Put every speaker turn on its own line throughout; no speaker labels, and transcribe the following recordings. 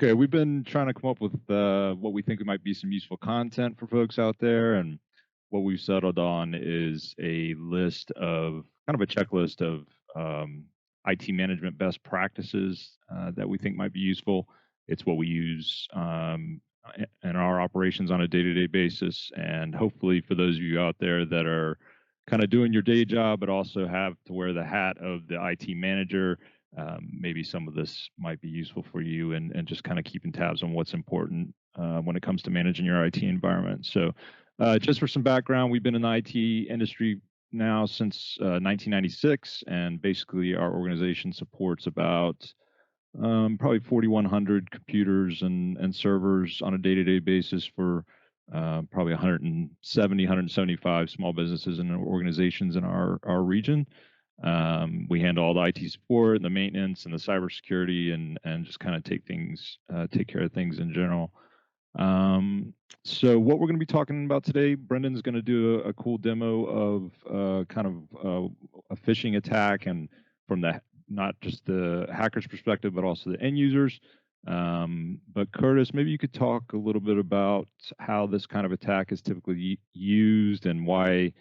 Okay, we've been trying to come up with what we think might be some useful content for folks out there, and what we've settled on is a list of kind of a checklist of IT management best practices that we think might be useful. It's what we use in our operations on a day-to-day basis, and hopefully for those of you out there that are kind of doing your day job, but also have to wear the hat of the IT manager. Maybe some of this might be useful for you and just kind of keeping tabs on what's important when it comes to managing your IT environment. So, just for some background, we've been in the IT industry now since 1996, and basically our organization supports about probably 4,100 computers and servers on a day-to-day basis for probably 170, 175 small businesses and organizations in our region. We handle all the IT support and the maintenance and the cybersecurity and just kind of take care of things in general. So what we're going to be talking about today, Brendan's going to do a cool demo of a phishing attack, and from the not just the hacker's perspective, but also the end users. But Curtis, maybe you could talk a little bit about how this kind of attack is typically used and why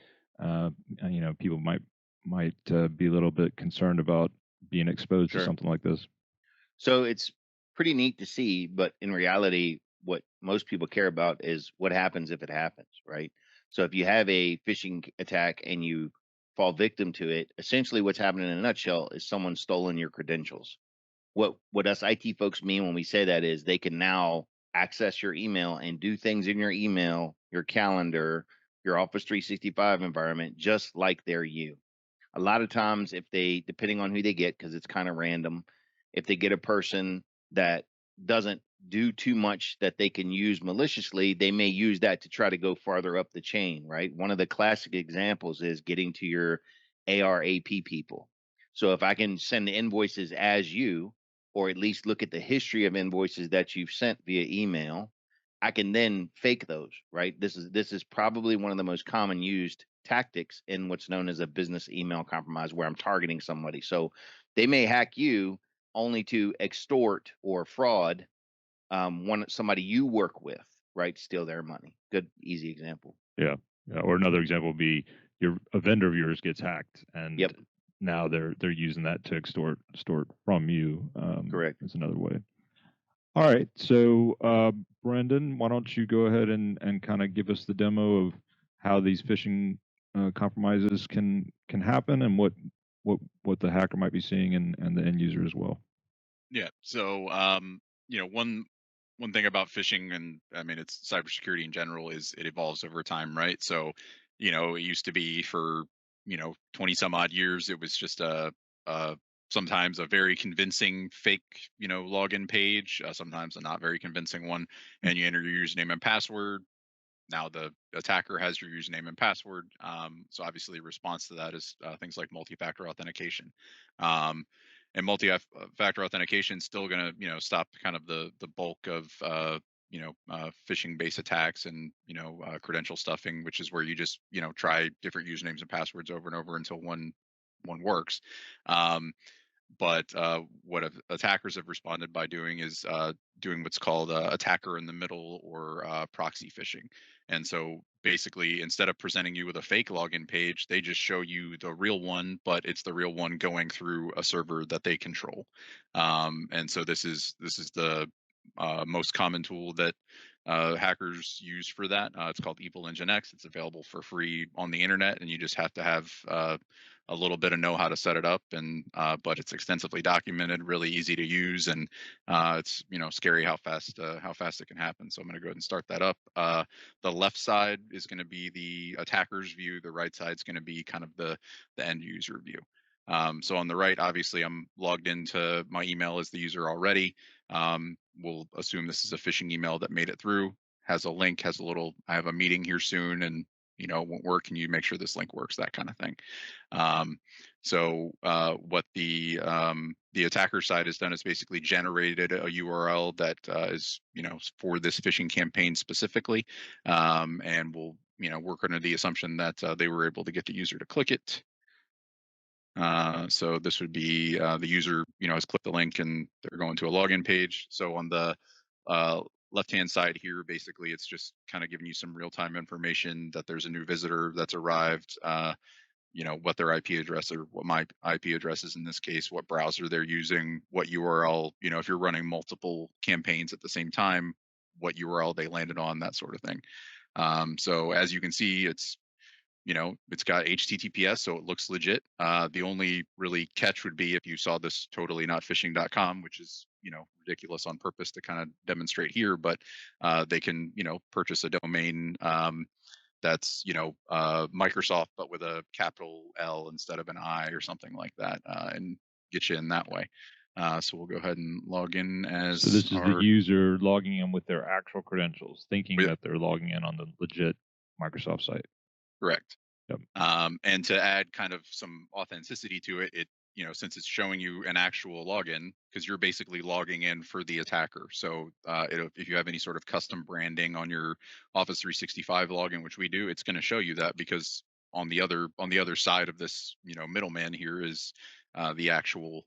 people might be a little bit concerned about being exposed to
Sure.
something like this.
So it's pretty neat to see, but in reality, what most people care about is what happens if it happens, right? So if you have a phishing attack and you fall victim to it, essentially what's happening in a nutshell is someone's stolen your credentials. What us IT folks mean when we say that is they can now access your email and do things in your email, your calendar, your Office 365 environment, just like they're you. A lot of times, if they, depending on who they get, because it's kind of random, if they get a person that doesn't do too much that they can use maliciously, they may use that to try to go farther up the chain, right? One of the classic examples is getting to your ARAP people. So if I can send the invoices as you, or at least look at the history of invoices that you've sent via email, I can then fake those, right? This is probably one of the most common used tactics in what's known as a business email compromise, where I'm targeting somebody. So they may hack you only to extort or fraud somebody you work with, right? Steal their money. Good, easy example.
Yeah, yeah. Or another example would be a vendor of yours gets hacked,
Yep,
and now they're using that to extort from you.
correct.
Is another way. All right. So, Brendan, why don't you go ahead and kind of give us the demo of how these phishing compromises can happen, and what the hacker might be seeing, and the end user as well.
Yeah. So, one thing about phishing, and I mean, it's cybersecurity in general, is it evolves over time, right? So, it used to be for 20 some odd years, it was just a sometimes a very convincing fake, login page, sometimes a not very convincing one, and you enter your username and password. Now the attacker has your username and password. So obviously, response to that is things like multi-factor authentication. Um, and multi-factor authentication is still going to, stop kind of the bulk of phishing-based attacks and credential stuffing, which is where you just try different usernames and passwords over and over until one works. Um, but what attackers have responded by doing is doing what's called attacker in the middle, or proxy phishing. And so basically, instead of presenting you with a fake login page, they just show you the real one, but it's the real one going through a server that they control. And so this is the most common tool that hackers use for that. It's called Evil Engine X. It's available for free on the internet, and you just have to have a little bit of know how to set it up. And but it's extensively documented, really easy to use, and it's scary how fast it can happen. So I'm going to go ahead and start that up. The left side is going to be the attacker's view. The right side is going to be kind of the end user view. So on the right, obviously, I'm logged into my email as the user already. We'll assume this is a phishing email that made it through, has a link, has a little, I have a meeting here soon, and it won't work. Can you make sure this link works? That kind of thing. What the attacker side has done is basically generated a URL that is for this phishing campaign specifically, and we'll work under the assumption that they were able to get the user to click it. So this would be the user, has clicked the link and they're going to a login page. So on the left-hand side here, basically, it's just kind of giving you some real-time information that there's a new visitor that's arrived. What their IP address or what my IP address is in this case, what browser they're using, what URL, if you're running multiple campaigns at the same time, what URL they landed on, that sort of thing. So as you can see, it's got HTTPS, so it looks legit. The only really catch would be if you saw this totally not phishing.com, which is, ridiculous on purpose to kind of demonstrate here, but they can, purchase a domain that's, Microsoft, but with a capital L instead of an I or something like that, and get you in that way. So we'll go ahead and log in as
So this is the
our
user logging in with their actual credentials, thinking
with-
that they're logging in on the legit Microsoft site.
correct.
Yep.
And to add kind of some authenticity to it, since it's showing you an actual login, because you're basically logging in for the attacker. So if you have any sort of custom branding on your Office 365 login, which we do, it's going to show you that, because on the other side of this, middleman here is the actual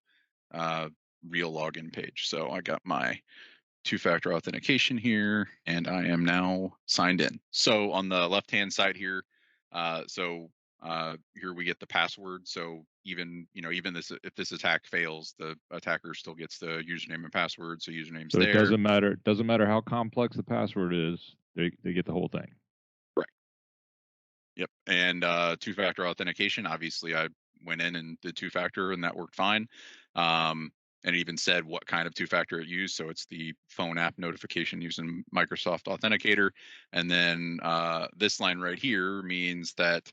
real login page. So I got my two-factor authentication here, and I am now signed in. So on the left-hand side here, here we get the password. So even this, if this attack fails, the attacker still gets the username and password. So username's
So
there.
it doesn't matter how complex the password is, they get the whole thing.
Right. Yep. And two-factor authentication, obviously I went in and did two-factor and that worked fine. And it even said what kind of two-factor it used. So it's the phone app notification using Microsoft Authenticator. And then this line right here means that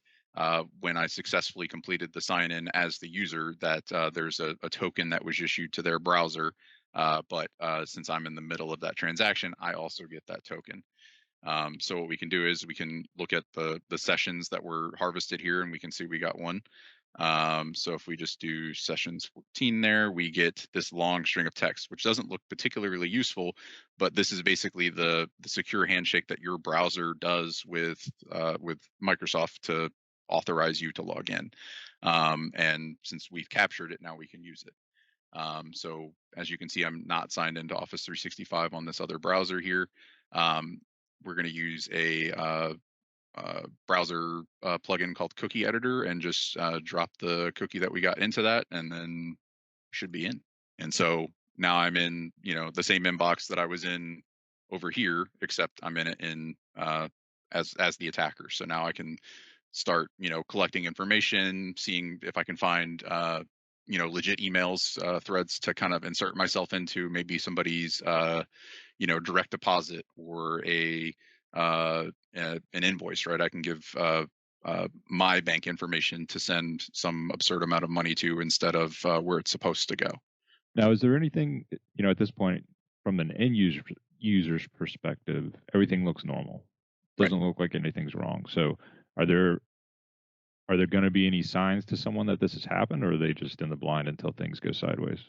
when I successfully completed the sign-in as the user, that there's a token that was issued to their browser. But since I'm in the middle of that transaction, I also get that token. So what we can do is we can look at the sessions that were harvested here, and we can see we got one. So if we just do sessions 14 there, we get this long string of text, which doesn't look particularly useful, but this is basically the secure handshake that your browser does with Microsoft to authorize you to log in. And since we've captured it, now we can use it. So as you can see, I'm not signed into Office 365 on this other browser here. We're going to use a browser plugin called Cookie Editor and just drop the cookie that we got into that, and then should be in. And so now I'm in, the same inbox that I was in over here, except I'm in it in as the attacker. So now I can start, collecting information, seeing if I can find legit emails, threads to kind of insert myself into, maybe somebody's direct deposit or an invoice, right? I can give my bank information to send some absurd amount of money to instead of where it's supposed to go.
Now, is there anything, at this point, from an end user's perspective, everything looks normal? Doesn't look like anything's wrong. So are there going to be any signs to someone that this has happened, or are they just in the blind until things go sideways?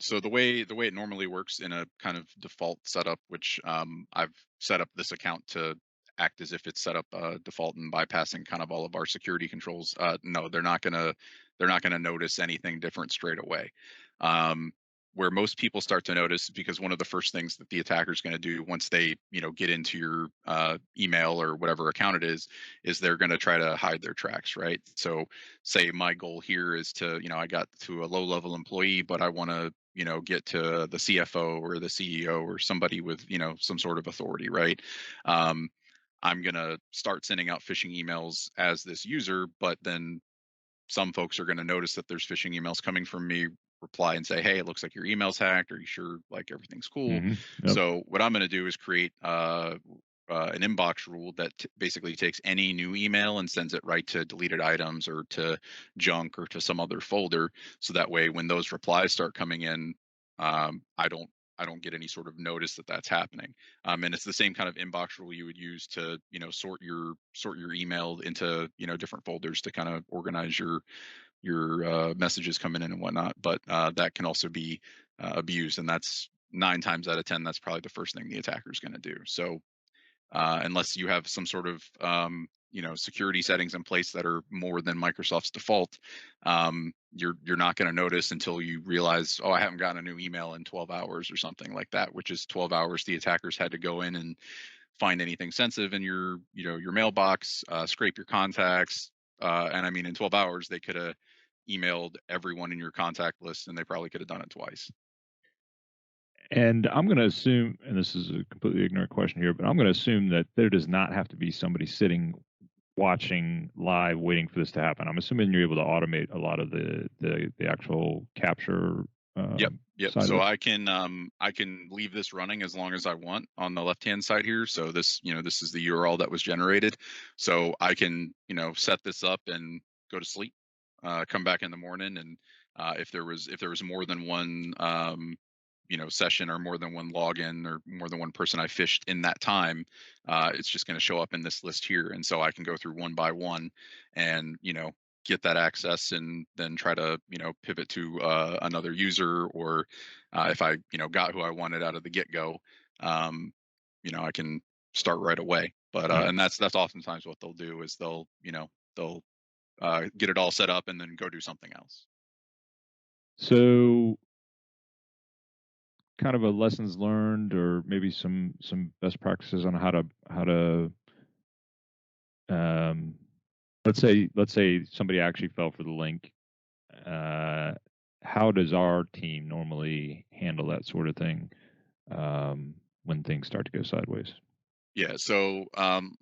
So the way it normally works in a kind of default setup, which I've set up this account to act as if it's set up default and bypassing kind of all of our security controls. No, they're not gonna notice anything different straight away. Where most people start to notice, because one of the first things that the attacker is going to do once they get into your email or whatever account it is they're going to try to hide their tracks, right? So say my goal here is to, I got to a low level employee, but I want to get to the CFO or the CEO or somebody with some sort of authority, right? I'm going to start sending out phishing emails as this user, but then some folks are going to notice that there's phishing emails coming from me, reply and say, hey, it looks like your email's hacked. Are you sure like everything's cool?
Yep.
So what I'm going to do is create an inbox rule that basically takes any new email and sends it right to deleted items or to junk or to some other folder. So that way, when those replies start coming in, I don't get any sort of notice that that's happening. And it's the same kind of inbox rule you would use to, sort your email into, different folders to kind of organize your messages coming in and whatnot. But that can also be abused, and that's 9 times out of 10. That's probably the first thing the attacker is going to do. So unless you have some sort of security settings in place that are more than Microsoft's default, you're not going to notice until you realize, oh, I haven't gotten a new email in 12 hours or something like that, which is 12 hours the attackers had to go in and find anything sensitive in your mailbox, scrape your contacts, and I mean, in 12 hours they could have emailed everyone in your contact list, and they probably could have done it twice.
And I'm going to assume, and this is a completely ignorant question here, but I'm going to assume that there does not have to be somebody sitting watching live waiting for this to happen. I'm assuming you're able to automate a lot of the actual capture.
Yep. So
of
I can leave this running as long as I want on the left hand side here. So this is the URL that was generated. So I can set this up and go to sleep, come back in the morning, and if there was more than one session or more than one login or more than one person I fished in that time, it's just going to show up in this list here. And so I can go through one by one and get that access, and then try to pivot to another user, or if I got who I wanted out of the get-go, I can start right away. But
Right.
and that's oftentimes what they'll do is they'll get it all set up and then go do something else.
So kind of a lessons learned, or maybe some best practices on how to let's say somebody actually fell for the link. How does our team normally handle that sort of thing when things start to go sideways?
Yeah. So,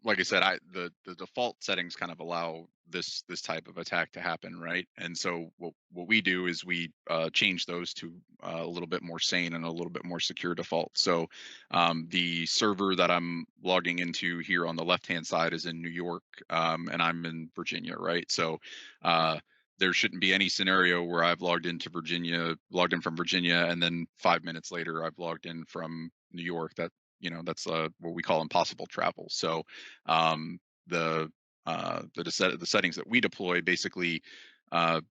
like I said, the default settings kind of allow this type of attack to happen, right? And so what we do is we change those to a little bit more sane and a little bit more secure default. So, the server that I'm logging into here on the left hand side is in New York, and I'm in Virginia, right? So, there shouldn't be any scenario where I've logged in from Virginia, and then 5 minutes later I've logged in from New York. That's what we call impossible travel. So the the settings that we deploy basically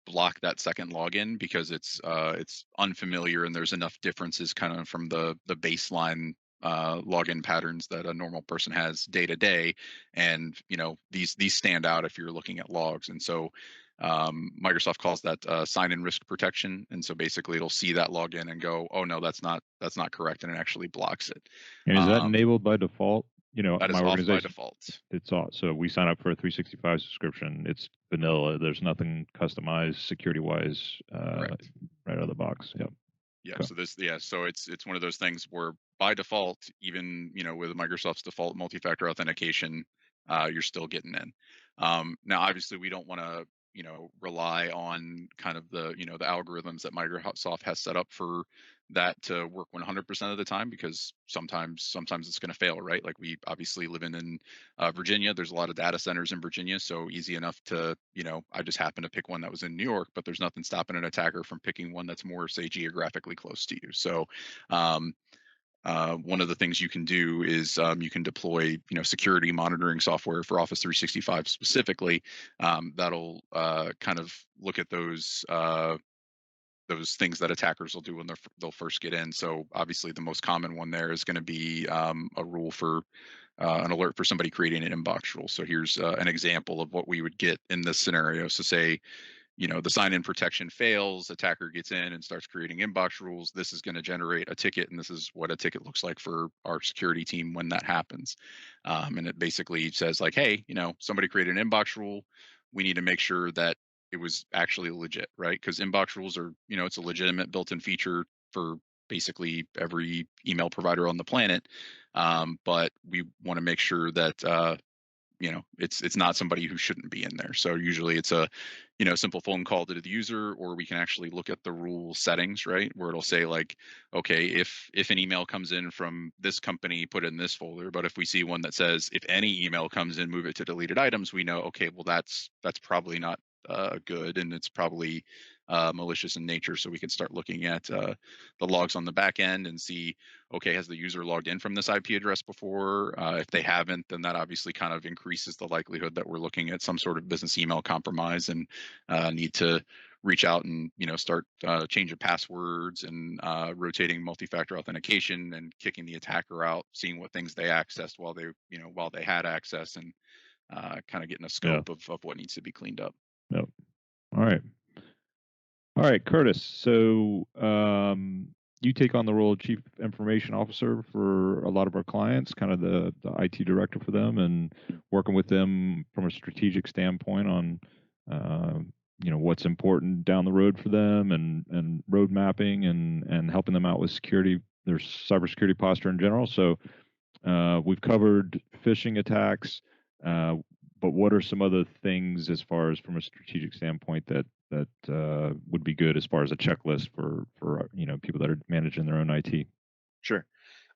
block that second login, because it's unfamiliar, and there's enough differences kind of from the baseline login patterns that a normal person has day to day, and these stand out if you're looking at logs. And so Microsoft calls that sign-in risk protection, and so basically it'll see that login and go, oh no, that's not correct, and it actually blocks it.
And is that enabled by default?
That is
my
off by
organization,
default.
it's all. So we sign up for a 365 subscription. It's vanilla. There's nothing customized security wise right out of the box. Yep.
Yeah.
Okay.
So it's one of those things where by default, even with Microsoft's default multi-factor authentication, you're still getting in. Now, obviously, we don't want to rely on kind of the the algorithms that Microsoft has set up for that to work 100% of the time, because sometimes it's going to fail, right? Like, we obviously live in Virginia. There's a lot of data centers in Virginia, so easy enough to I just happen to pick one that was in New York, but there's nothing stopping an attacker from picking one that's more, say, geographically close to you. So one of the things you can do is you can deploy security monitoring software for Office 365 specifically, that'll kind of look at those things that attackers will do when they'll first get in. So obviously the most common one there is going to be a rule for an alert for somebody creating an inbox rule. So here's an example of what we would get in this scenario. So say the sign-in protection fails, attacker gets in and starts creating inbox rules. This is going to generate a ticket, and this is what a ticket looks like for our security team when that happens. And it basically says, like, hey, somebody created an inbox rule. We need to make sure that it was actually legit, right? Because inbox rules are, it's a legitimate built-in feature for basically every email provider on the planet. But we want to make sure that it's not somebody who shouldn't be in there. So usually it's a simple phone call to the user, or we can actually look at the rule settings, right, where it'll say, like, okay, if an email comes in from this company, put it in this folder. But if we see one that says, if any email comes in, move it to deleted items, we know, okay, well, that's probably not good, and it's probably malicious in nature. So we can start looking at the logs on the back end and see, okay, has the user logged in from this IP address before? If they haven't, then that obviously kind of increases the likelihood that we're looking at some sort of business email compromise, and need to reach out and start changing passwords, and rotating multi-factor authentication, and kicking the attacker out, seeing what things they accessed while they had access, and kind of getting a scope of what needs to be cleaned up.
Yep. All right, Curtis. So you take on the role of Chief Information Officer for a lot of our clients, kind of the IT director for them, and working with them from a strategic standpoint on what's important down the road for them, and road mapping, and helping them out with security, their cybersecurity posture in general. So we've covered phishing attacks, but what are some other things as far as from a strategic standpoint that would be good as far as a checklist for people that are managing their own IT?
Sure.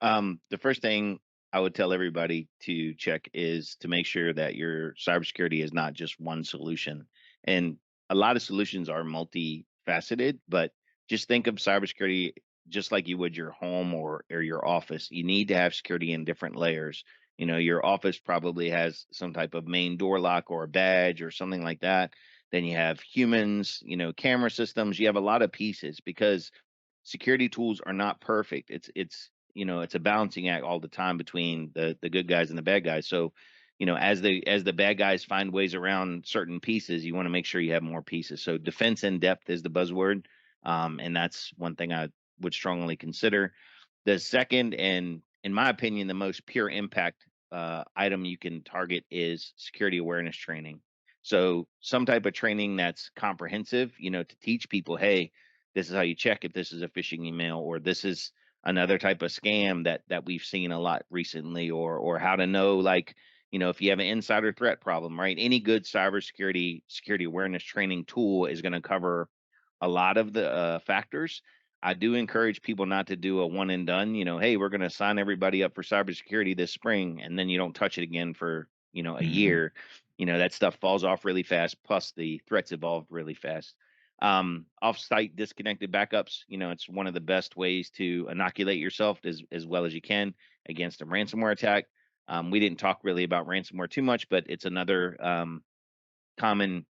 The first thing I would tell everybody to check is to make sure that your cybersecurity is not just one solution. And a lot of solutions are multifaceted, but just think of cybersecurity just like you would your home or your office. You need to have security in different layers. Your office probably has some type of main door lock or a badge or something like that. Then you have humans, camera systems. You have a lot of pieces because security tools are not perfect. It's a balancing act all the time between the good guys and the bad guys. So, as the bad guys find ways around certain pieces, you want to make sure you have more pieces. So defense in depth is the buzzword. And that's one thing I would strongly consider. The second, and in my opinion, the most pure impact item you can target is security awareness training. So some type of training that's comprehensive, to teach people, hey, this is how you check if this is a phishing email, or this is another type of scam that we've seen a lot recently, or how to know, like, if you have an insider threat problem, right? Any good cybersecurity security awareness training tool is going to cover a lot of the factors. I do encourage people not to do a one and done. Hey, we're going to sign everybody up for cybersecurity this spring, and then you don't touch it again for a year. That stuff falls off really fast. Plus, the threats evolve really fast. Offsite disconnected backups. It's one of the best ways to inoculate yourself as well as you can against a ransomware attack. We didn't talk really about ransomware too much, but it's another common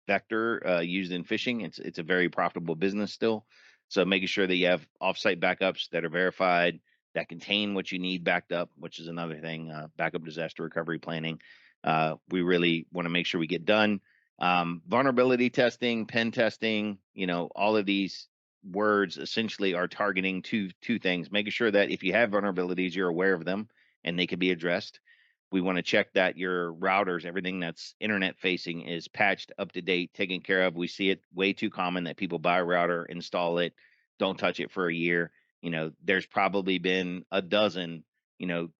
vector used in phishing. It's a very profitable business still. So making sure that you have offsite backups that are verified, that contain what you need backed up, which is another thing. Backup disaster recovery planning. We really want to make sure we get done. Vulnerability testing, pen testing. All of these words essentially are targeting two things: making sure that if you have vulnerabilities, you're aware of them and they can be addressed. We want to check that your routers, everything that's internet facing, is patched, up to date, taken care of. We see it way too common that people buy a router, install it, don't touch it for a year. There's probably been a dozen,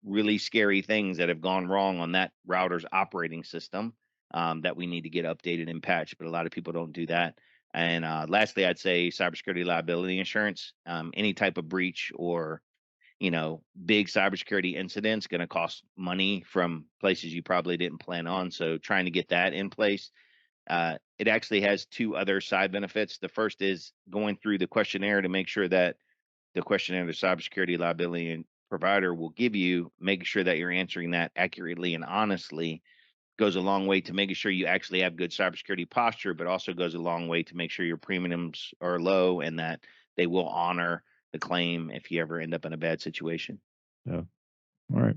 really scary things that have gone wrong on that router's operating system that we need to get updated and patched. But a lot of people don't do that. And lastly, I'd say cybersecurity liability insurance. Any type of breach or big cybersecurity incidents going to cost money from places you probably didn't plan on. So trying to get that in place. It actually has two other side benefits. The first is going through the questionnaire to make sure that the questionnaire the cybersecurity liability and provider will give you, making sure that you're answering that accurately and honestly, goes a long way to making sure you actually have good cybersecurity posture, but also goes a long way to make sure your premiums are low and that they will honor the claim if you ever end up in a bad situation.
Yeah. All right.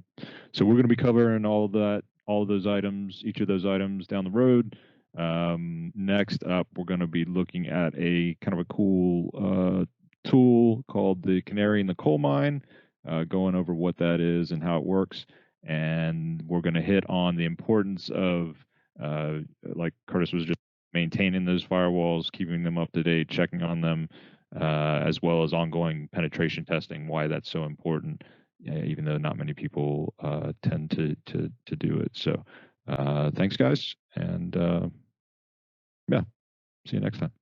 So we're going to be covering all of those items, each of those items down the road. Next up, we're going to be looking at a kind of a cool tool called the Canary in the Coal Mine, going over what that is and how it works. And we're going to hit on the importance of, like Curtis was just maintaining those firewalls, keeping them up to date, checking on them, as well as ongoing penetration testing, why that's so important, even though not many people tend to do it. So thanks, guys. And yeah, see you next time.